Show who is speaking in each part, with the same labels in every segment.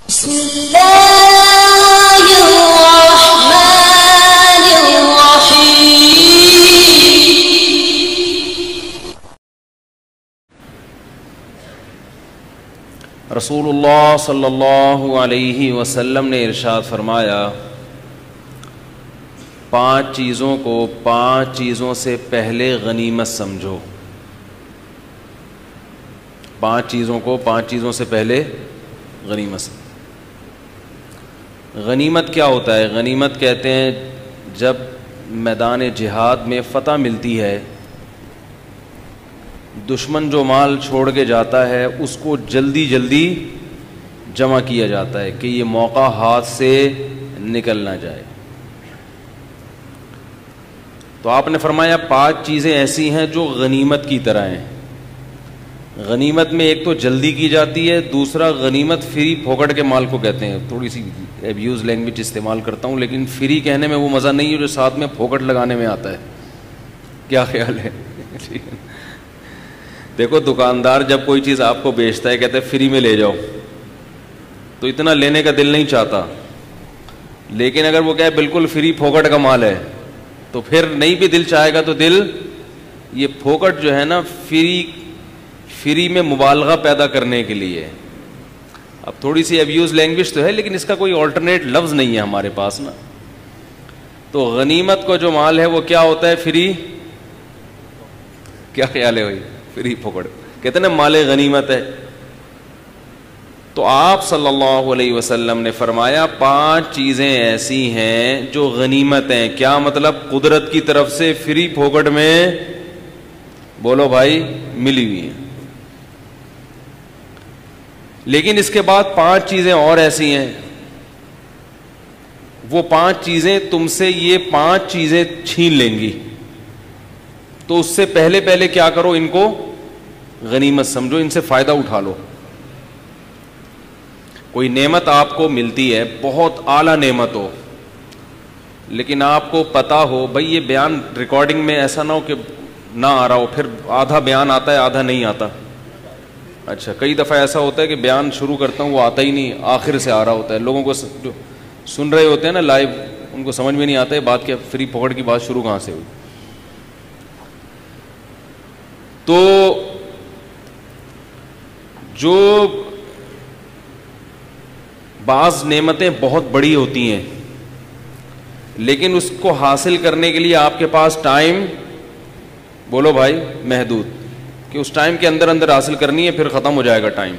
Speaker 1: بسم اللہ الرحمن الرحیم۔
Speaker 2: رسول اللہ صلی اللہ علیہ وسلم نے ارشاد فرمایا، 5 چیزوں کو 5 چیزوں سے پہلے غنیمت سمجھو۔ 5 چیزوں کو 5 چیزوں سے پہلے غنیمت سمجھو۔ غنیمت کیا ہوتا ہے؟ غنیمت کہتے ہیں جب میدان جہاد میں فتح ملتی ہے، دشمن جو مال چھوڑ کے جاتا ہے اس کو جلدی جلدی جمع کیا جاتا ہے کہ یہ موقع ہاتھ سے نکل نہ جائے۔ تو آپ نے فرمایا 5 چیزیں ایسی ہیں جو غنیمت کی طرح ہیں۔ غنیمت میں ایک تو جلدی کی جاتی ہے، دوسرا غنیمت فری پھوکٹ کے مال کو کہتے ہیں۔ تھوڑی سی ایبیوز لینگویج استعمال کرتا ہوں، لیکن فری کہنے میں وہ مزہ نہیں ہے جو ساتھ میں پھوکٹ لگانے میں آتا ہے۔ کیا خیال ہے؟ دیکھو، دکاندار جب کوئی چیز آپ کو بیچتا ہے کہتا ہے فری میں لے جاؤ، تو اتنا لینے کا دل نہیں چاہتا، لیکن اگر وہ کہے بالکل فری پھوکٹ کا مال ہے تو پھر نہیں بھی دل چاہے گا۔ تو دل یہ پھوکٹ جو ہے نا فری میں مبالغہ پیدا کرنے کے لیے، اب تھوڑی سی ابیوز لینگویج تو ہے لیکن اس کا کوئی آلٹرنیٹ لفظ نہیں ہے ہمارے پاس نا۔ تو غنیمت کو جو مال ہے وہ کیا ہوتا ہے؟ فری۔ کیا خیال ہے بھائی؟ فری پھوکٹ کہتے ہیں نا مال غنیمت ہے۔ تو آپ صلی اللہ علیہ وسلم نے فرمایا 5 چیزیں ایسی ہیں جو غنیمت ہیں۔ کیا مطلب؟ قدرت کی طرف سے فری پھوکٹ میں، بولو بھائی، ملی ہوئی ہیں۔ لیکن اس کے بعد 5 چیزیں اور ایسی ہیں، وہ 5 چیزیں تم سے یہ 5 چیزیں چھین لیں گی۔ تو اس سے پہلے کیا کرو؟ ان کو غنیمت سمجھو، ان سے فائدہ اٹھا لو۔ کوئی نعمت آپ کو ملتی ہے، بہت اعلیٰ نعمت ہو، لیکن آپ کو پتا ہو بھائی یہ بیان ریکارڈنگ میں ایسا نہ ہو کہ نہ آ رہا ہو، پھر آدھا بیان آتا ہے آدھا نہیں آتا۔ اچھا، کئی دفعہ ایسا ہوتا ہے کہ بیان شروع کرتا ہوں وہ آتا ہی نہیں، آخر سے آ رہا ہوتا ہے۔ لوگوں کو جو سن رہے ہوتے ہیں نا لائیو، ان کو سمجھ میں نہیں آتا ہے بات کیا، فری پھوکٹ کی بات شروع کہاں سے ہوئی۔ تو جو بعض نعمتیں بہت بڑی ہوتی ہیں، لیکن اس کو حاصل کرنے کے لیے آپ کے پاس ٹائم، بولو بھائی، محدود، کہ اس ٹائم کے اندر اندر حاصل کرنی ہے، پھر ختم ہو جائے گا ٹائم۔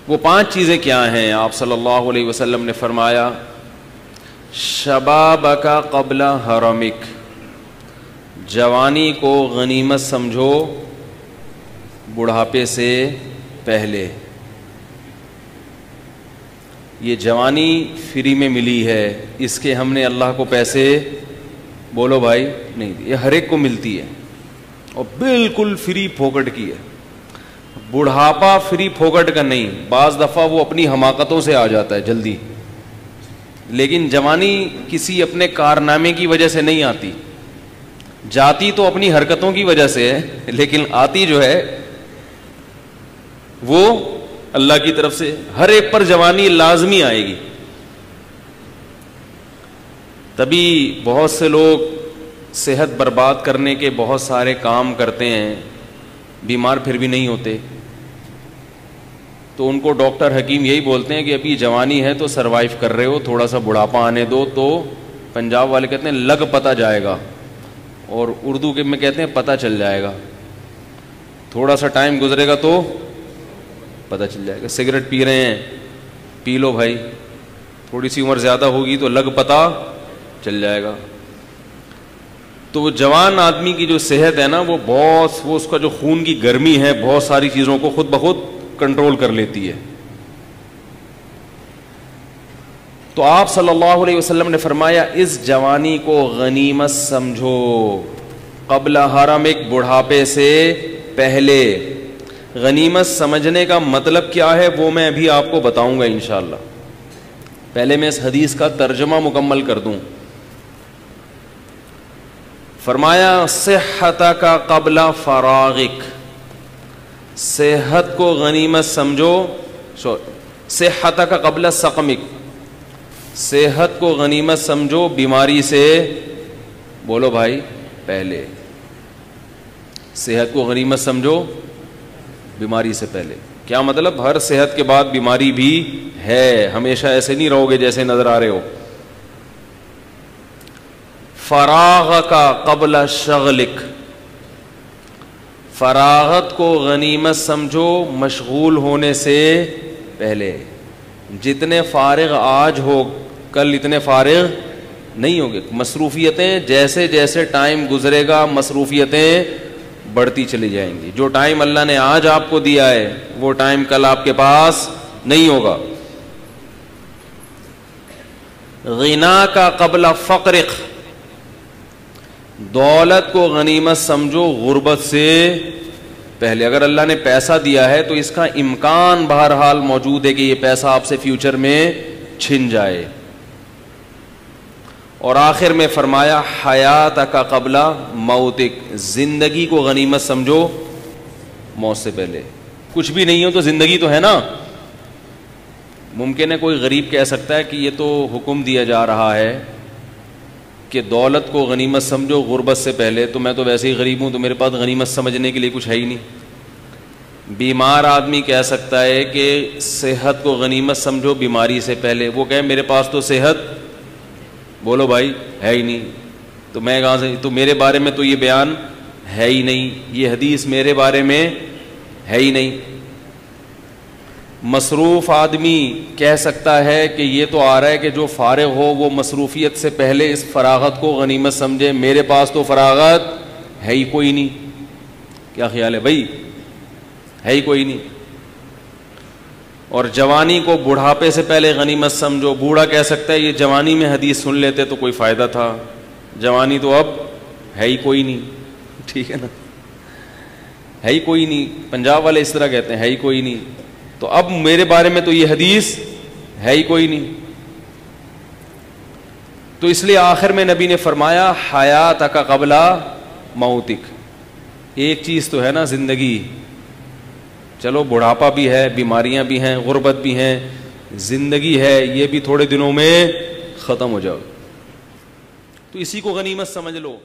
Speaker 2: وہ 5 چیزیں کیا ہیں؟ آپ صلی اللہ علیہ وسلم نے فرمایا، شبابک قبل حرمک، جوانی کو غنیمت سمجھو بڑھاپے سے پہلے۔ یہ جوانی فری میں ملی ہے، اس کے ہم نے اللہ کو پیسے، بولو بھائی، نہیں دی، یہ ہر ایک کو ملتی ہے اور بالکل فری پھوکٹ کی ہے۔ بڑھاپا فری پھوکٹ کا نہیں، بعض دفعہ وہ اپنی حماقتوں سے آ جاتا ہے جلدی، لیکن جوانی کسی اپنے کارنامے کی وجہ سے نہیں آتی، جاتی تو اپنی حرکتوں کی وجہ سے ہے، لیکن آتی جو ہے وہ اللہ کی طرف سے۔ ہر ایک پر جوانی لازمی آئے گی۔ تبھی بہت سے لوگ صحت برباد کرنے کے بہت سارے کام کرتے ہیں، بیمار پھر بھی نہیں ہوتے۔ تو ان کو ڈاکٹر حکیم یہی بولتے ہیں کہ ابھی جوانی ہے تو سروائیو کر رہے ہو، تھوڑا سا بڑھاپا آنے دو۔ تو پنجاب والے کہتے ہیں لگ پتہ جائے گا، اور اردو کے میں کہتے ہیں پتہ چل جائے گا۔ تھوڑا سا ٹائم گزرے گا تو پتہ چل جائے گا۔ سگریٹ پی رہے ہیں، پی لو بھائی، تھوڑی سی عمر زیادہ ہوگی تو لگ پتہ چل جائے گا۔ تو وہ جوان آدمی کی جو صحت ہے نا، وہ اس کا جو خون کی گرمی ہے بہت ساری چیزوں کو خود بخود کنٹرول کر لیتی ہے۔ تو آپ صلی اللہ علیہ وسلم نے فرمایا اس جوانی کو غنیمت سمجھو قبل حرم، ایک بڑھاپے سے پہلے۔ غنیمت سمجھنے کا مطلب کیا ہے وہ میں ابھی آپ کو بتاؤں گا انشاءاللہ۔ پہلے میں اس حدیث کا ترجمہ مکمل کر دوں۔ فرمایا صحتک قبل فراغک، صحت کو غنیمت سمجھو، صحتک قبل سقمک، صحت کو غنیمت سمجھو بیماری سے، بولو بھائی، پہلے. صحت کو غنیمت سمجھو بیماری سے پہلے. کیا مطلب؟ ہر صحت کے بعد بیماری بھی ہے، ہمیشہ ایسے نہیں رہو گے جیسے نظر آ رہے ہو. فراغک قبل شغلک، فراغت کو غنیمت سمجھو مشغول ہونے سے پہلے. جتنے فارغ آج ہو کل اتنے فارغ نہیں ہوگے. مصروفیتیں جیسے جیسے ٹائم گزرے گا مصروفیتیں بڑھتی چلی جائیں گی. جو ٹائم اللہ نے آج آپ کو دیا ہے وہ ٹائم کل آپ کے پاس نہیں ہوگا. غنا کا قبل فقرق، دولت کو غنیمت سمجھو غربت سے پہلے. اگر اللہ نے پیسہ دیا ہے تو اس کا امکان بہرحال موجود ہے کہ یہ پیسہ آپ سے فیوچر میں چھن جائے. اور آخر میں فرمایا حیات کا قبل موتک، زندگی کو غنیمت سمجھو موت سے پہلے. کچھ بھی نہیں ہو تو زندگی تو ہے نا. ممکن ہے کوئی غریب کہہ سکتا ہے کہ یہ تو حکم دیا جا رہا ہے کہ دولت کو غنیمت سمجھو غربت سے پہلے، تو میں تو ویسے ہی غریب ہوں تو میرے پاس غنیمت سمجھنے کے لیے کچھ ہے ہی نہیں. بیمار آدمی کہہ سکتا ہے کہ صحت کو غنیمت سمجھو بیماری سے پہلے. وہ کہے میرے پاس تو صحت، بولو بھائی، ہے ہی نہیں، تو میں کہاں سے؟ تو میرے بارے میں تو یہ بیان ہے ہی نہیں، یہ حدیث میرے بارے میں ہے ہی نہیں. مصروف آدمی کہہ سکتا ہے کہ یہ تو آ رہا ہے کہ جو فارغ ہو وہ مصروفیت سے پہلے اس فراغت کو غنیمت سمجھے. میرے پاس تو فراغت ہے ہی کوئی نہیں. کیا خیال ہے بھائی؟ ہے ہی کوئی نہیں. اور جوانی کو بڑھاپے سے پہلے غنیمت سمجھو. بوڑھا کہہ سکتا ہے یہ جوانی میں حدیث سن لیتے تو کوئی فائدہ تھا، جوانی تو اب ہے ہی کوئی نہیں. ٹھیک ہے نا، ہے ہی کوئی نہیں. پنجاب والے اس طرح کہتے ہیں، ہے ہی کوئی نہیں. تو اب میرے بارے میں تو یہ حدیث ہے ہی کوئی نہیں. تو اس لیے آخر میں نبی نے فرمایا حیات کا قبل موتک. ایک چیز تو ہے نا زندگی، چلو بڑھاپا بھی ہے، بیماریاں بھی ہیں، غربت بھی ہیں، زندگی ہے، یہ بھی تھوڑے دنوں میں ختم ہو جاؤ. تو اسی کو غنیمت سمجھ لو.